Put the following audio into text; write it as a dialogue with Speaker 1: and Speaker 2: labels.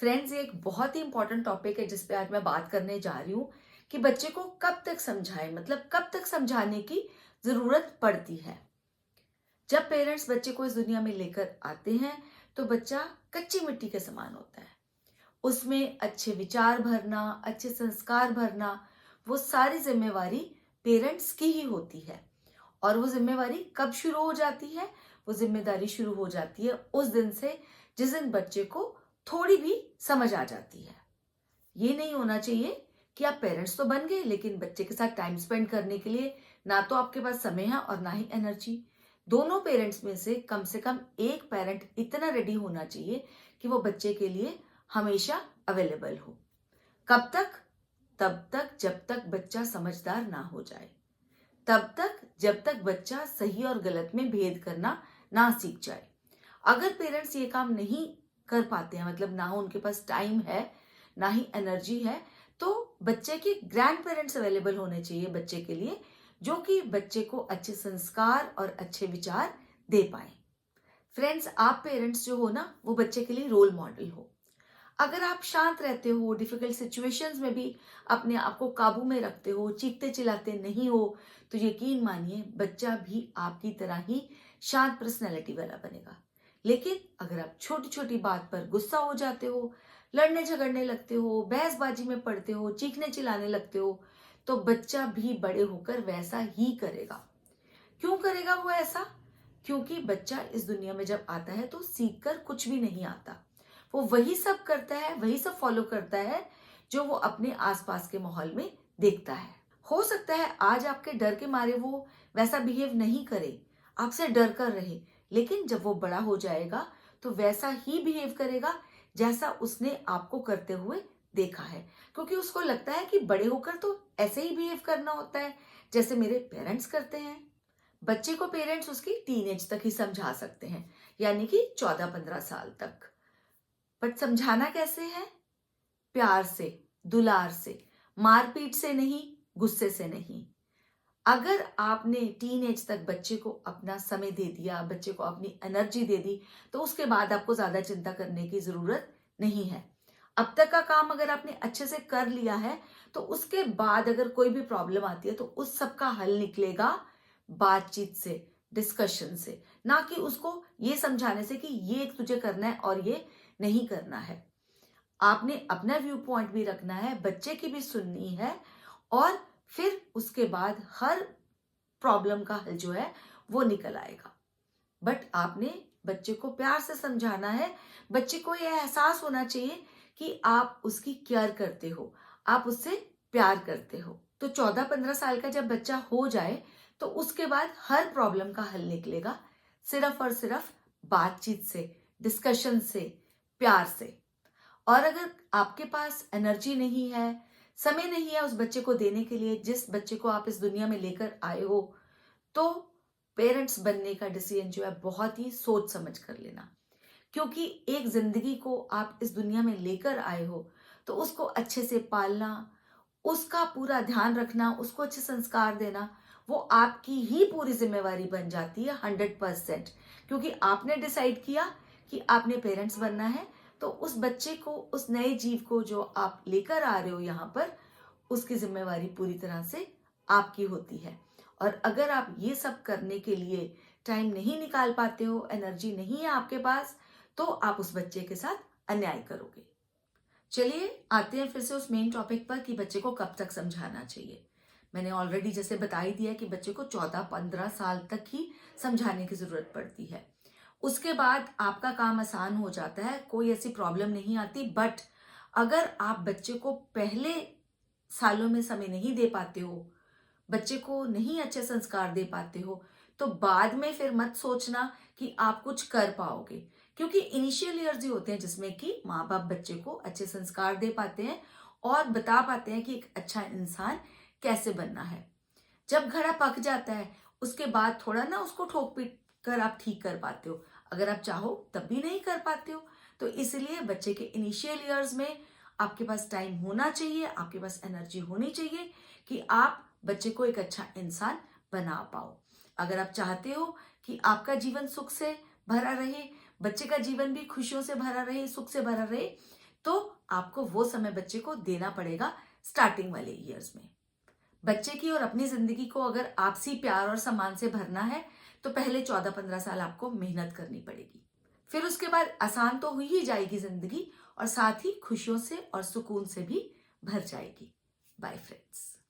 Speaker 1: Friends, ये एक बहुत ही इंपॉर्टेंट टॉपिक है जिस पे आज मैं बात करने जा रही हूँ कि बच्चे को कब तक समझाएं, मतलब कब तक समझाने की जरूरत पड़ती है। जब पेरेंट्स बच्चे को इस दुनिया में लेकर आते हैं तो बच्चा कच्ची मिट्टी के समान होता है। उसमें अच्छे विचार भरना, अच्छे संस्कार भरना, वो सारी जिम्मेवारी पेरेंट्स की ही होती है। और वो जिम्मेवारी कब शुरू हो जाती है? वो जिम्मेदारी शुरू हो जाती है उस दिन से जिस दिन बच्चे को थोड़ी भी समझ आ जाती है। ये नहीं होना चाहिए कि आप पेरेंट्स तो बन गए लेकिन बच्चे के साथ टाइम स्पेंड करने के लिए ना तो आपके पास समय है और ना ही एनर्जी। दोनों पेरेंट्स में से कम एक पेरेंट इतना रेडी होना चाहिए कि वो बच्चे के लिए हमेशा अवेलेबल हो। कब तक? तब तक जब तक बच्चा समझदार ना हो जाए, तब तक जब तक बच्चा सही और गलत में भेद करना ना सीख जाए। अगर पेरेंट्स ये काम नहीं कर पाते हैं, मतलब ना उनके पास टाइम है ना ही एनर्जी है, तो बच्चे के ग्रैंड पेरेंट्स अवेलेबल होने चाहिए बच्चे के लिए, जो कि बच्चे को अच्छे संस्कार और अच्छे विचार दे पाए। फ्रेंड्स, आप पेरेंट्स जो हो ना, वो बच्चे के लिए रोल मॉडल हो। अगर आप शांत रहते हो, डिफिकल्ट सिचुएशंस में भी अपने आप को काबू में रखते हो, चीखते चिल्लाते नहीं हो, तो यकीन मानिए बच्चा भी आपकी तरह ही शांत पर्सनैलिटी वाला बनेगा। लेकिन अगर आप छोटी छोटी बात पर गुस्सा हो जाते हो, लड़ने झगड़ने लगते हो, बहसबाजी में पड़ते हो, चीखने चिल्लाने लगते हो, तो बच्चा भी बड़े होकर वैसा ही करेगा। क्यों करेगा वो ऐसा? क्योंकि बच्चा इस दुनिया में जब आता है तो सीख कर कुछ भी नहीं आता। वो वही सब करता है, वही सब फॉलो करता है जो वो अपने आसपास के माहौल में देखता है। हो सकता है आज आपके डर के मारे वो वैसा बिहेव नहीं करे, आपसे डर कर रहे, लेकिन जब वो बड़ा हो जाएगा तो वैसा ही बिहेव करेगा जैसा उसने आपको करते हुए देखा है। क्योंकि उसको लगता है कि बड़े होकर तो ऐसे ही बिहेव करना होता है जैसे मेरे पेरेंट्स करते हैं। बच्चे को पेरेंट्स उसकी टीनेज तक ही समझा सकते हैं, यानी कि 14-15 साल तक। बट समझाना कैसे है? प्यार से, दुलार से, मारपीट से नहीं, गुस्से से नहीं। अगर आपने टीनेज तक बच्चे को अपना समय दे दिया, बच्चे को अपनी एनर्जी दे दी, तो उसके बाद आपको ज्यादा चिंता करने की जरूरत नहीं है। अब तक का काम अगर आपने अच्छे से कर लिया है तो उसके बाद अगर कोई भी प्रॉब्लम आती है तो उस सब का हल निकलेगा बातचीत से, डिस्कशन से, ना कि उसको ये समझाने से कि ये तुझे करना है और ये नहीं करना है। आपने अपना व्यू पॉइंट भी रखना है, बच्चे की भी सुननी है, और फिर उसके बाद हर प्रॉब्लम का हल जो है वो निकल आएगा। बट आपने बच्चे को प्यार से समझाना है। बच्चे को यह एहसास होना चाहिए कि आप उसकी केयर करते हो, आप उससे प्यार करते हो। तो 14-15 साल का जब बच्चा हो जाए तो उसके बाद हर प्रॉब्लम का हल निकलेगा सिर्फ और सिर्फ बातचीत से, डिस्कशन से, प्यार से। और अगर आपके पास एनर्जी नहीं है, समय नहीं है उस बच्चे को देने के लिए जिस बच्चे को आप इस दुनिया में लेकर आए हो, तो पेरेंट्स बनने का डिसीजन जो है बहुत ही सोच समझ कर लेना। क्योंकि एक जिंदगी को आप इस दुनिया में लेकर आए हो तो उसको अच्छे से पालना, उसका पूरा ध्यान रखना, उसको अच्छे संस्कार देना, वो आपकी ही पूरी जिम्मेवारी बन जाती है 100%। क्योंकि आपने डिसाइड किया कि आपने पेरेंट्स बनना है, तो उस बच्चे को, उस नए जीव को जो आप लेकर आ रहे हो यहाँ पर, उसकी जिम्मेवारी पूरी तरह से आपकी होती है। और अगर आप ये सब करने के लिए टाइम नहीं निकाल पाते हो, एनर्जी नहीं है आपके पास, तो आप उस बच्चे के साथ अन्याय करोगे। चलिए आते हैं फिर से उस मेन टॉपिक पर कि बच्चे को कब तक समझाना चाहिए। मैंने ऑलरेडी जैसे बता ही दिया कि बच्चे को 14-15 साल तक ही समझाने की जरूरत पड़ती है। उसके बाद आपका काम आसान हो जाता है, कोई ऐसी प्रॉब्लम नहीं आती। बट अगर आप बच्चे को पहले सालों में समय नहीं दे पाते हो, बच्चे को नहीं अच्छे संस्कार दे पाते हो, तो बाद में फिर मत सोचना कि आप कुछ कर पाओगे। क्योंकि इनिशियल ईयर्स ही होते हैं जिसमें कि माँ बाप बच्चे को अच्छे संस्कार दे पाते हैं और बता पाते हैं कि एक अच्छा इंसान कैसे बनना है। जब घड़ा पक जाता है उसके बाद थोड़ा ना उसको ठोक पीट कर आप ठीक कर पाते हो। अगर आप चाहो तब भी नहीं कर पाते हो। तो इसलिए बच्चे के इनिशियल ईयर्स में आपके पास टाइम होना चाहिए, आपके पास एनर्जी होनी चाहिए कि आप बच्चे को एक अच्छा इंसान बना पाओ। अगर आप चाहते हो कि आपका जीवन सुख से भरा रहे, बच्चे का जीवन भी खुशियों से भरा रहे, सुख से भरा रहे, तो आपको वो समय बच्चे को देना पड़ेगा स्टार्टिंग वाले ईयर्स में। बच्चे की और अपनी जिंदगी को अगर आपसी प्यार और सम्मान से भरना है तो पहले 14-15 साल आपको मेहनत करनी पड़ेगी। फिर उसके बाद आसान तो हो ही जाएगी जिंदगी, और साथ ही खुशियों से और सुकून से भी भर जाएगी। Bye friends.